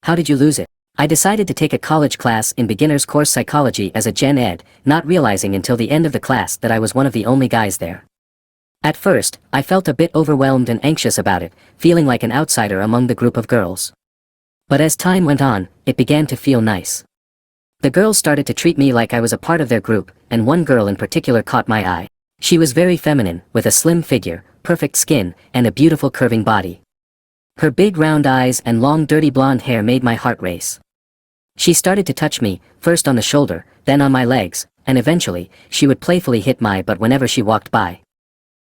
How did you lose it? I decided to take a college class in beginner's course psychology as a gen ed, not realizing until the end of the class that I was one of the only guys there. At first, I felt a bit overwhelmed and anxious about it, feeling like an outsider among the group of girls. But as time went on, it began to feel nice. The girls started to treat me like I was a part of their group, and one girl in particular caught my eye. She was very feminine, with a slim figure, perfect skin, and a beautiful curving body. Her big round eyes and long dirty blonde hair made my heart race. She started to touch me, first on the shoulder, then on my legs, and eventually, she would playfully hit my butt whenever she walked by.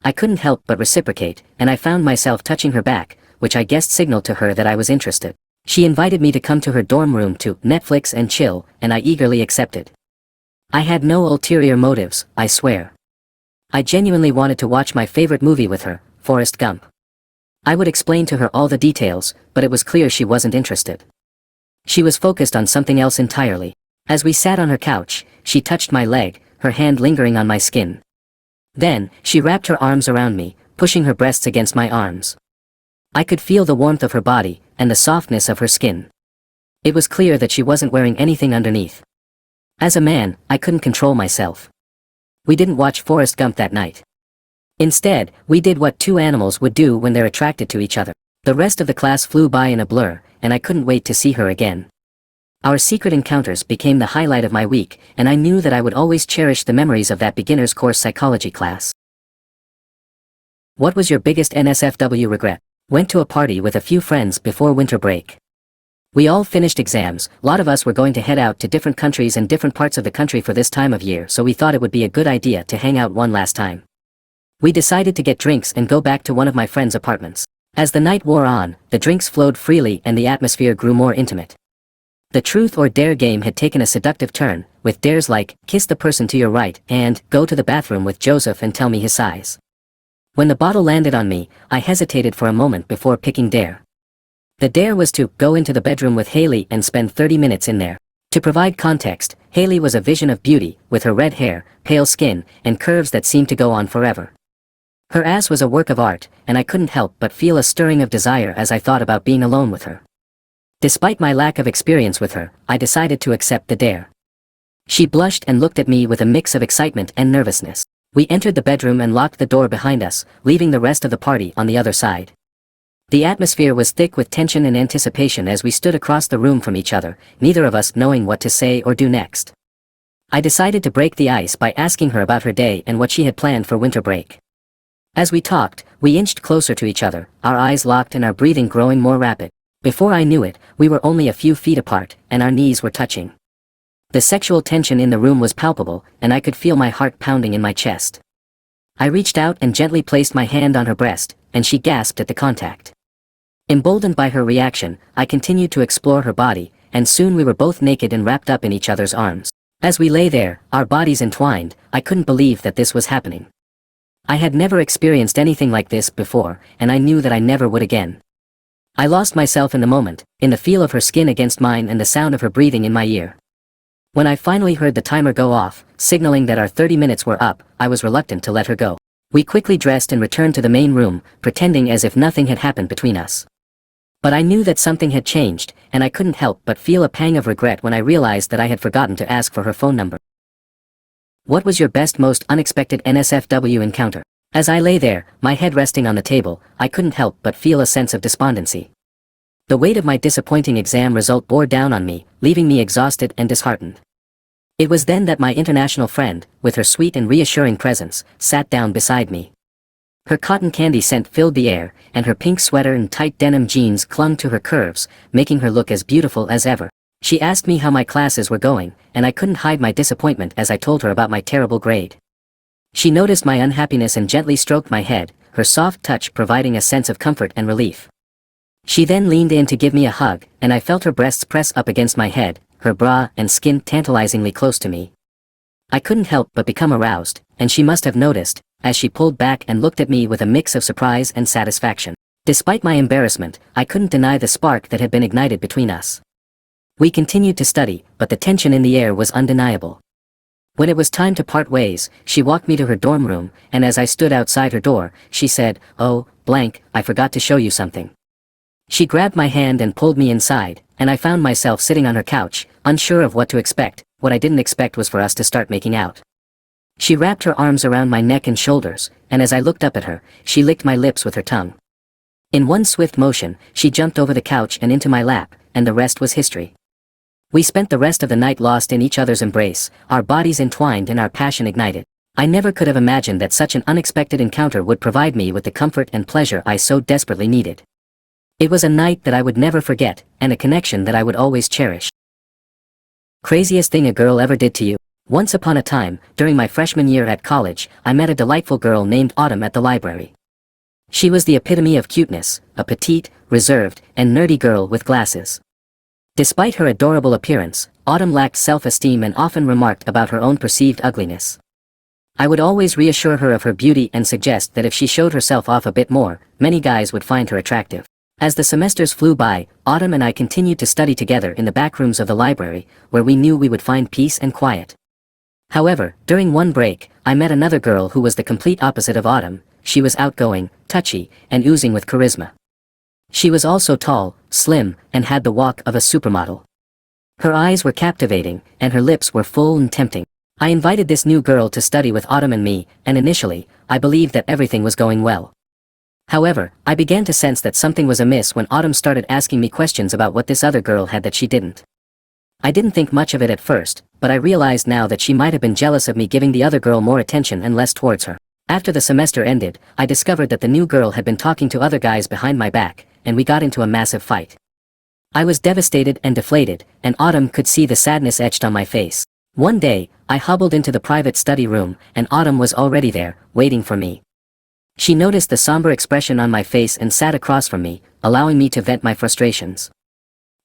I couldn't help but reciprocate, and I found myself touching her back, which I guessed signaled to her that I was interested. She invited me to come to her dorm room to Netflix and chill, and I eagerly accepted. I had no ulterior motives, I swear. I genuinely wanted to watch my favorite movie with her, Forrest Gump. I would explain to her all the details, but it was clear she wasn't interested. She was focused on something else entirely. As we sat on her couch, she touched my leg, her hand lingering on my skin. Then, she wrapped her arms around me, pushing her breasts against my arms. I could feel the warmth of her body, and the softness of her skin. It was clear that she wasn't wearing anything underneath. As a man, I couldn't control myself. We didn't watch Forrest Gump that night. Instead, we did what two animals would do when they're attracted to each other. The rest of the class flew by in a blur, and I couldn't wait to see her again. Our secret encounters became the highlight of my week, and I knew that I would always cherish the memories of that beginner's course psychology class. What was your biggest NSFW regret? Went to a party with a few friends before winter break. We all finished exams. A lot of us were going to head out to different countries and different parts of the country for this time of year, so we thought it would be a good idea to hang out one last time. We decided to get drinks and go back to one of my friends' apartments. As the night wore on, the drinks flowed freely and the atmosphere grew more intimate. The truth or dare game had taken a seductive turn, with dares like, kiss the person to your right, and, go to the bathroom with Joseph and tell me his size. When the bottle landed on me, I hesitated for a moment before picking dare. The dare was to go into the bedroom with Haley and spend 30 minutes in there. To provide context, Haley was a vision of beauty, with her red hair, pale skin, and curves that seemed to go on forever. Her ass was a work of art, and I couldn't help but feel a stirring of desire as I thought about being alone with her. Despite my lack of experience with her, I decided to accept the dare. She blushed and looked at me with a mix of excitement and nervousness. We entered the bedroom and locked the door behind us, leaving the rest of the party on the other side. The atmosphere was thick with tension and anticipation as we stood across the room from each other, neither of us knowing what to say or do next. I decided to break the ice by asking her about her day and what she had planned for winter break. As we talked, we inched closer to each other, our eyes locked and our breathing growing more rapid. Before I knew it, we were only a few feet apart, and our knees were touching. The sexual tension in the room was palpable, and I could feel my heart pounding in my chest. I reached out and gently placed my hand on her breast, and she gasped at the contact. Emboldened by her reaction, I continued to explore her body, and soon we were both naked and wrapped up in each other's arms. As we lay there, our bodies entwined, I couldn't believe that this was happening. I had never experienced anything like this before, and I knew that I never would again. I lost myself in the moment, in the feel of her skin against mine and the sound of her breathing in my ear. When I finally heard the timer go off, signaling that our 30 minutes were up, I was reluctant to let her go. We quickly dressed and returned to the main room, pretending as if nothing had happened between us. But I knew that something had changed, and I couldn't help but feel a pang of regret when I realized that I had forgotten to ask for her phone number. What was your best, most unexpected NSFW encounter? As I lay there, my head resting on the table, I couldn't help but feel a sense of despondency. The weight of my disappointing exam result bore down on me, leaving me exhausted and disheartened. It was then that my international friend, with her sweet and reassuring presence, sat down beside me. Her cotton candy scent filled the air, and her pink sweater and tight denim jeans clung to her curves, making her look as beautiful as ever. She asked me how my classes were going, and I couldn't hide my disappointment as I told her about my terrible grade. She noticed my unhappiness and gently stroked my head, her soft touch providing a sense of comfort and relief. She then leaned in to give me a hug, and I felt her breasts press up against my head, her bra and skin tantalizingly close to me. I couldn't help but become aroused, and she must have noticed, as she pulled back and looked at me with a mix of surprise and satisfaction. Despite my embarrassment, I couldn't deny the spark that had been ignited between us. We continued to study, but the tension in the air was undeniable. When it was time to part ways, she walked me to her dorm room, and as I stood outside her door, she said, "Oh, blank, I forgot to show you something." She grabbed my hand and pulled me inside, and I found myself sitting on her couch, unsure of what to expect. What I didn't expect was for us to start making out. She wrapped her arms around my neck and shoulders, and as I looked up at her, she licked my lips with her tongue. In one swift motion, she jumped over the couch and into my lap, and the rest was history. We spent the rest of the night lost in each other's embrace, our bodies entwined and our passion ignited. I never could have imagined that such an unexpected encounter would provide me with the comfort and pleasure I so desperately needed. It was a night that I would never forget, and a connection that I would always cherish. Craziest thing a girl ever did to you? Once upon a time, during my freshman year at college, I met a delightful girl named Autumn at the library. She was the epitome of cuteness, a petite, reserved, and nerdy girl with glasses. Despite her adorable appearance, Autumn lacked self-esteem and often remarked about her own perceived ugliness. I would always reassure her of her beauty and suggest that if she showed herself off a bit more, many guys would find her attractive. As the semesters flew by, Autumn and I continued to study together in the back rooms of the library, where we knew we would find peace and quiet. However, during one break, I met another girl who was the complete opposite of Autumn. She was outgoing, touchy, and oozing with charisma. She was also tall, slim, and had the walk of a supermodel. Her eyes were captivating, and her lips were full and tempting. I invited this new girl to study with Autumn and me, and initially, I believed that everything was going well. However, I began to sense that something was amiss when Autumn started asking me questions about what this other girl had that she didn't. I didn't think much of it at first, but I realized now that she might have been jealous of me giving the other girl more attention and less towards her. After the semester ended, I discovered that the new girl had been talking to other guys behind my back, and we got into a massive fight. I was devastated and deflated, and Autumn could see the sadness etched on my face. One day, I hobbled into the private study room, and Autumn was already there, waiting for me. She noticed the somber expression on my face and sat across from me, allowing me to vent my frustrations.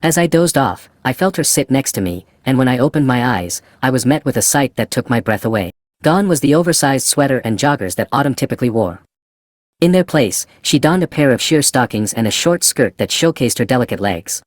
As I dozed off, I felt her sit next to me, and when I opened my eyes, I was met with a sight that took my breath away. Gone was the oversized sweater and joggers that Autumn typically wore. In their place, she donned a pair of sheer stockings and a short skirt that showcased her delicate legs.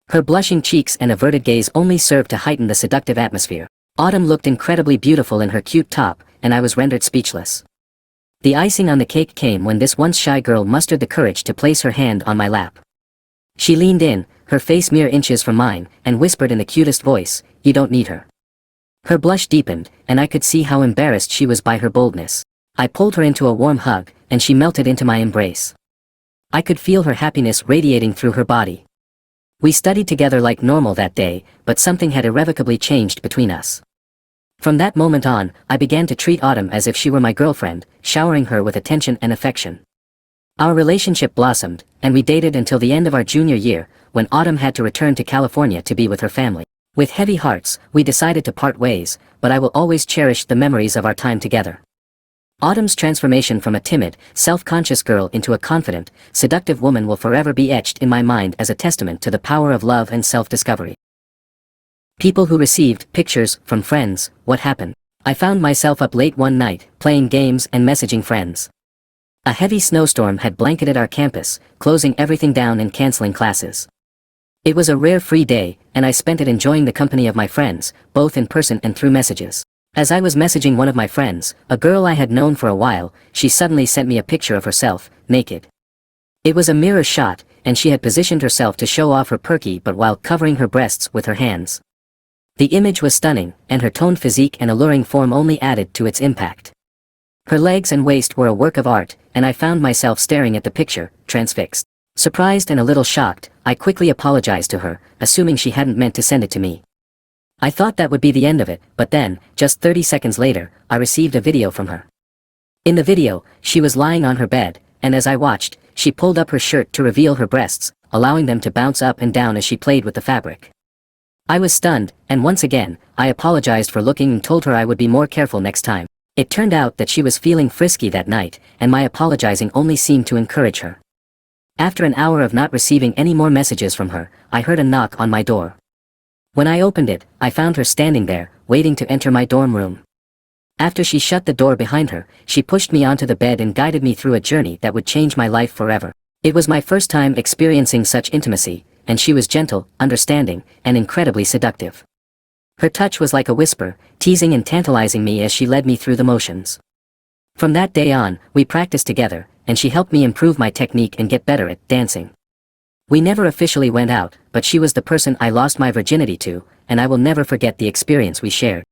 Her blushing cheeks and averted gaze only served to heighten the seductive atmosphere. Autumn looked incredibly beautiful in her cute top, and I was rendered speechless. The icing on the cake came when this once shy girl mustered the courage to place her hand on my lap. She leaned in, her face mere inches from mine, and whispered in the cutest voice, "You don't need her." Her blush deepened, and I could see how embarrassed she was by her boldness. I pulled her into a warm hug, and she melted into my embrace. I could feel her happiness radiating through her body. We studied together like normal that day, but something had irrevocably changed between us. From that moment on, I began to treat Autumn as if she were my girlfriend, showering her with attention and affection. Our relationship blossomed, and we dated until the end of our junior year, when Autumn had to return to California to be with her family. With heavy hearts, we decided to part ways, but I will always cherish the memories of our time together. Autumn's transformation from a timid, self-conscious girl into a confident, seductive woman will forever be etched in my mind as a testament to the power of love and self-discovery. People who received pictures from friends. What happened? I found myself up late one night, playing games and messaging friends. A heavy snowstorm had blanketed our campus, closing everything down and canceling classes. It was a rare free day, and I spent it enjoying the company of my friends, both in person and through messages. As I was messaging one of my friends, a girl I had known for a while, she suddenly sent me a picture of herself, naked. It was a mirror shot, and she had positioned herself to show off her perky but while covering her breasts with her hands. The image was stunning, and her toned physique and alluring form only added to its impact. Her legs and waist were a work of art, and I found myself staring at the picture, transfixed. Surprised and a little shocked, I quickly apologized to her, assuming she hadn't meant to send it to me. I thought that would be the end of it, but then, just 30 seconds later, I received a video from her. In the video, she was lying on her bed, and as I watched, she pulled up her shirt to reveal her breasts, allowing them to bounce up and down as she played with the fabric. I was stunned, and once again, I apologized for looking and told her I would be more careful next time. It turned out that she was feeling frisky that night, and my apologizing only seemed to encourage her. After an hour of not receiving any more messages from her, I heard a knock on my door. When I opened it, I found her standing there, waiting to enter my dorm room. After she shut the door behind her, she pushed me onto the bed and guided me through a journey that would change my life forever. It was my first time experiencing such intimacy, and she was gentle, understanding, and incredibly seductive. Her touch was like a whisper, teasing and tantalizing me as she led me through the motions. From that day on, we practiced together, and she helped me improve my technique and get better at dancing. We never officially went out, but she was the person I lost my virginity to, and I will never forget the experience we shared.